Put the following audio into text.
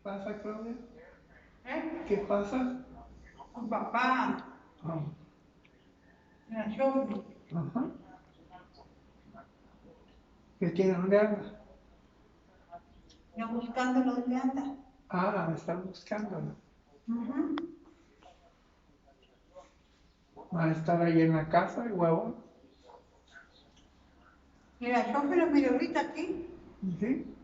pasa, Claudia? ¿Eh? ¿Qué pasa? Tu papá, Ah, la Sofi, ajá. ¿Qué tiene? ¿Dónde anda? ya buscándolo dónde anda. Ah, están buscándolo. Ujú. Va a estar ahí en la casa, el huevo. Y la Sofi lo miro ahorita aquí. ¿Sí?